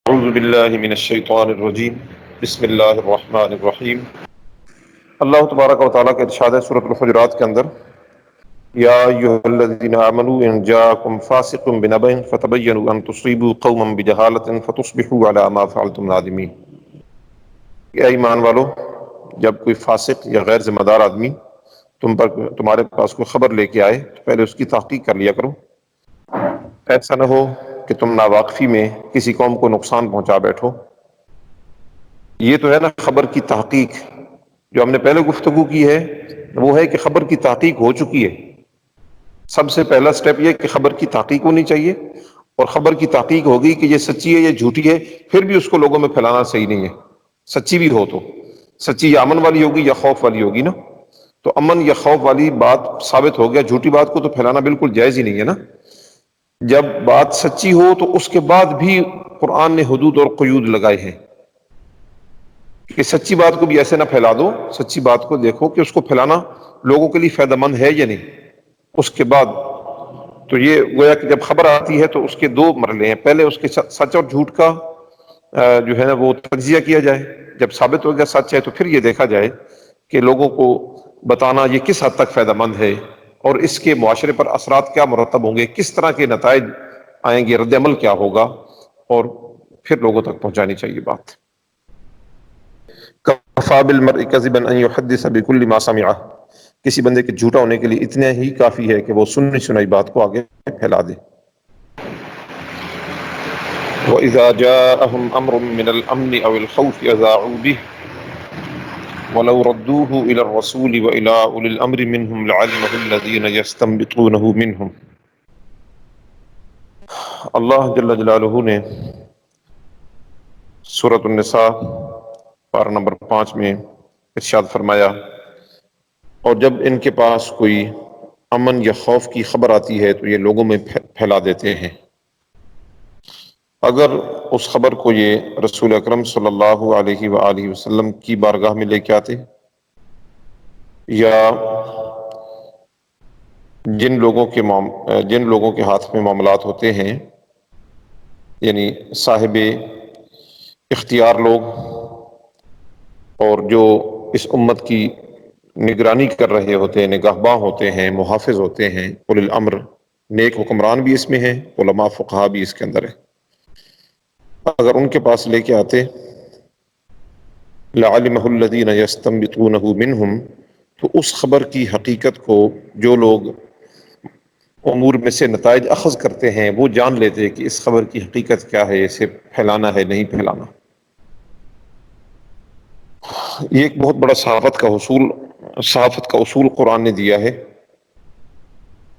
اعوذ باللہ من الشیطان الرجیم بسم اللہ الرحمن الرحیم۔ اللہ تبارک و تعالیٰ کا ارشاد ہے سورۃ الحجرات کے اندر، یا ایھا الذین آمنوا ان جاءکم فاسق بنبأ فتبینوا ان تصیبوا قوما بجہالۃ فتصبحوا علی ما فعلتم نادمین۔ اے ایمان والو، جب کوئی فاسق یا غیر ذمہ دار آدمی تمہارے پاس کوئی خبر لے کے آئے تو پہلے اس کی تحقیق کر لیا کرو، ایسا نہ ہو کہ تم ناواقفی میں کسی قوم کو نقصان پہنچا بیٹھو۔ یہ تو ہے نا خبر کی تحقیق، جو ہم نے پہلے گفتگو کی ہے وہ ہے کہ خبر کی تحقیق ہو چکی ہے۔ سب سے پہلا سٹیپ یہ کہ خبر کی تحقیق ہونی چاہیے، اور خبر کی تحقیق ہوگی کہ یہ سچی ہے یا جھوٹی ہے، پھر بھی اس کو لوگوں میں پھیلانا صحیح نہیں ہے۔ سچی بھی ہو تو سچی یا امن والی ہوگی یا خوف والی ہوگی نا، تو امن یا خوف والی بات ثابت ہو گیا، جھوٹی بات کو تو پھیلانا بالکل جائز ہی نہیں ہے نا۔ جب بات سچی ہو تو اس کے بعد بھی قرآن نے حدود اور قیود لگائے ہیں کہ سچی بات کو بھی ایسے نہ پھیلا دو، سچی بات کو دیکھو کہ اس کو پھیلانا لوگوں کے لیے فائدہ مند ہے یا نہیں۔ اس کے بعد تو یہ گویا کہ جب خبر آتی ہے تو اس کے دو مرحلے ہیں، پہلے اس کے سچ اور جھوٹ کا جو ہے نا وہ تجزیہ کیا جائے، جب ثابت ہو گیا سچ ہے تو پھر یہ دیکھا جائے کہ لوگوں کو بتانا یہ کس حد تک فائدہ مند ہے، اور اس کے معاشرے پر اثرات کیا مرتب ہوں گے، کس طرح کے نتائج آئیں گے، رد عمل کیا ہوگا، اور پھر لوگوں تک پہنچانی چاہیے بات۔ کفا بالمرء کذبا ان یحدث بکل ما سمع، کسی بندے کے جھوٹا ہونے کے لیے اتنا ہی کافی ہے کہ وہ سنی سنائی بات کو آگے پھیلا دے۔ وَإِذَا جَاءَهُمْ أَمْرٌ مِّنَ الْأَمْنِ أَوِ الْخَوْفِ أَذَاعُوا بِهِ وَلَوْ رَدُّوهُ إِلَى الرَّسُولِ وَإِلَى أُولِي الْأَمْرِ مِنْهُمْ لَعَلِمَهُ الَّذِينَ يَسْتَنبِطُونَهُ مِنْهُمْ۔ اللہ جل جلالہ نے سورۃ النساء پارہ نمبر 5 میں ارشاد فرمایا، اور جب ان کے پاس کوئی امن یا خوف کی خبر آتی ہے تو یہ لوگوں میں پھیلا دیتے ہیں۔ اگر اس خبر کو یہ رسول اکرم صلی اللہ علیہ وآلہ وسلم کی بارگاہ میں لے کے آتے، یا جن لوگوں کے ہاتھ میں معاملات ہوتے ہیں، یعنی صاحب اختیار لوگ، اور جو اس امت کی نگرانی کر رہے ہوتے ہیں، نگہباں ہوتے ہیں، محافظ ہوتے ہیں، اولی الامر، نیک حکمران بھی اس میں ہیں، علماء فقہا بھی اس کے اندر ہے، اگر ان کے پاس لے کے آتے لَعَلِمَهُ الَّذِينَ يَسْتَنبِطُونَهُ مِنْهُمْ، تو اس خبر کی حقیقت کو جو لوگ امور میں سے نتائج اخذ کرتے ہیں وہ جان لیتے کہ اس خبر کی حقیقت کیا ہے، اسے پھیلانا ہے نہیں پھیلانا۔ یہ ایک بہت بڑا صحافت کا اصول قرآن نے دیا ہے،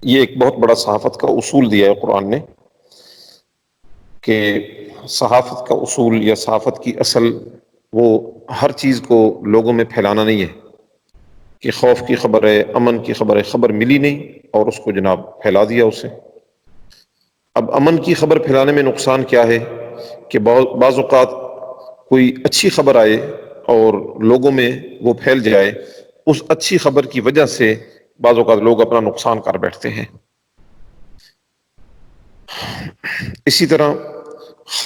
یہ ایک بہت بڑا صحافت کا اصول دیا ہے قرآن نے، کہ صحافت کا اصول یا صحافت کی اصل وہ ہر چیز کو لوگوں میں پھیلانا نہیں ہے کہ خوف کی خبر ہے، امن کی خبر ہے، خبر ملی نہیں اور اس کو جناب پھیلا دیا اسے۔ اب امن کی خبر پھیلانے میں نقصان کیا ہے کہ بعض اوقات کوئی اچھی خبر آئے اور لوگوں میں وہ پھیل جائے، اس اچھی خبر کی وجہ سے بعض اوقات لوگ اپنا نقصان کر بیٹھتے ہیں۔ اسی طرح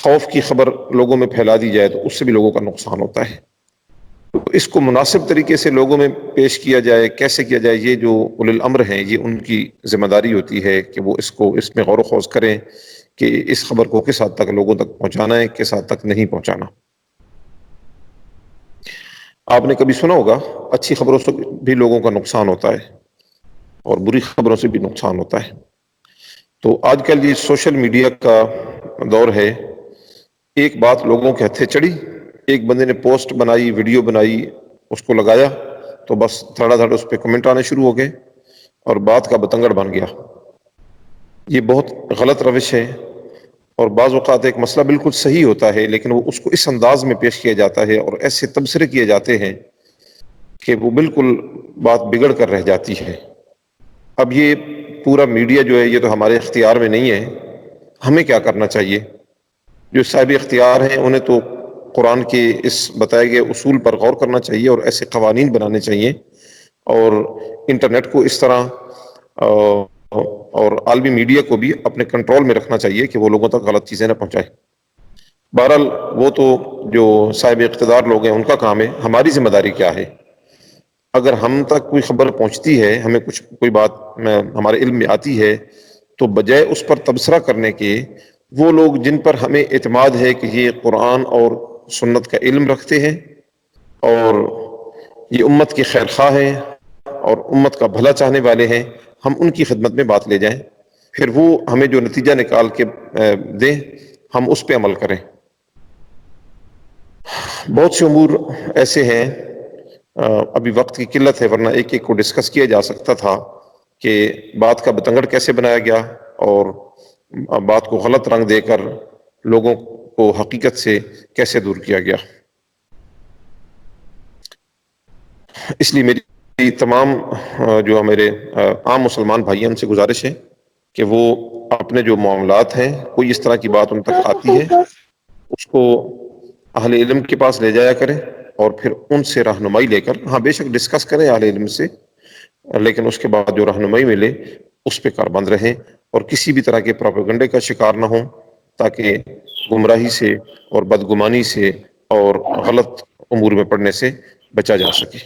خوف کی خبر لوگوں میں پھیلا دی جائے تو اس سے بھی لوگوں کا نقصان ہوتا ہے۔ تو اس کو مناسب طریقے سے لوگوں میں پیش کیا جائے، کیسے کیا جائے، یہ جو اولی الامر ہیں یہ ان کی ذمہ داری ہوتی ہے کہ وہ اس میں غور و خوض کریں کہ اس خبر کو کس حد تک لوگوں تک پہنچانا ہے، کس حد تک نہیں پہنچانا۔ آپ نے کبھی سنا ہوگا اچھی خبروں سے بھی لوگوں کا نقصان ہوتا ہے اور بری خبروں سے بھی نقصان ہوتا ہے۔ تو آج کل یہ سوشل میڈیا کا دور ہے، ایک بات لوگوں کے ہتھے چڑھی، ایک بندے نے پوسٹ بنائی، ویڈیو بنائی، اس کو لگایا تو بس دھڑا دھڑ اس پہ کمنٹ آنے شروع ہو گئے اور بات کا بتنگڑ بن گیا۔ یہ بہت غلط روش ہے، اور بعض اوقات ایک مسئلہ بالکل صحیح ہوتا ہے لیکن وہ اس کو اس انداز میں پیش کیا جاتا ہے اور ایسے تبصرے کیے جاتے ہیں کہ وہ بالکل بات بگڑ کر رہ جاتی ہے۔ اب یہ پورا میڈیا جو ہے یہ تو ہمارے اختیار میں نہیں ہے، ہمیں کیا کرنا چاہیے؟ جو صاحب اختیار ہیں انہیں تو قرآن کے اس بتائے گئے اصول پر غور کرنا چاہیے اور ایسے قوانین بنانے چاہیے، اور انٹرنیٹ کو اس طرح اور عالمی میڈیا کو بھی اپنے کنٹرول میں رکھنا چاہیے کہ وہ لوگوں تک غلط چیزیں نہ پہنچائے۔ بہرحال وہ تو جو صاحب اقتدار لوگ ہیں ان کا کام ہے، ہماری ذمہ داری کیا ہے؟ اگر ہم تک کوئی خبر پہنچتی ہے، ہمیں کوئی بات ہمارے علم میں آتی ہے، تو بجائے اس پر تبصرہ کرنے کے، وہ لوگ جن پر ہمیں اعتماد ہے کہ یہ قرآن اور سنت کا علم رکھتے ہیں اور یہ امت کے خیر خواہ ہیں اور امت کا بھلا چاہنے والے ہیں، ہم ان کی خدمت میں بات لے جائیں، پھر وہ ہمیں جو نتیجہ نکال کے دیں ہم اس پہ عمل کریں۔ بہت سے امور ایسے ہیں، ابھی وقت کی قلت ہے ورنہ ایک ایک کو ڈسکس کیا جا سکتا تھا کہ بات کا بتنگڑ کیسے بنایا گیا اور بات کو غلط رنگ دے کر لوگوں کو حقیقت سے کیسے دور کیا گیا۔ اس لیے میری تمام جو میرے عام مسلمان بھائی ہیں ان سے گزارش ہے کہ وہ اپنے جو معاملات ہیں، کوئی اس طرح کی بات ان تک آتی ہے اس کو اہل علم کے پاس لے جایا کریں اور پھر ان سے رہنمائی لے کر، ہاں بے شک ڈسکس کریں اہل علم سے، لیکن اس کے بعد جو رہنمائی ملے اس پہ کاربند رہیں اور کسی بھی طرح کے پروپیگنڈے کا شکار نہ ہوں، تاکہ گمراہی سے اور بدگمانی سے اور غلط امور میں پڑنے سے بچا جا سکے۔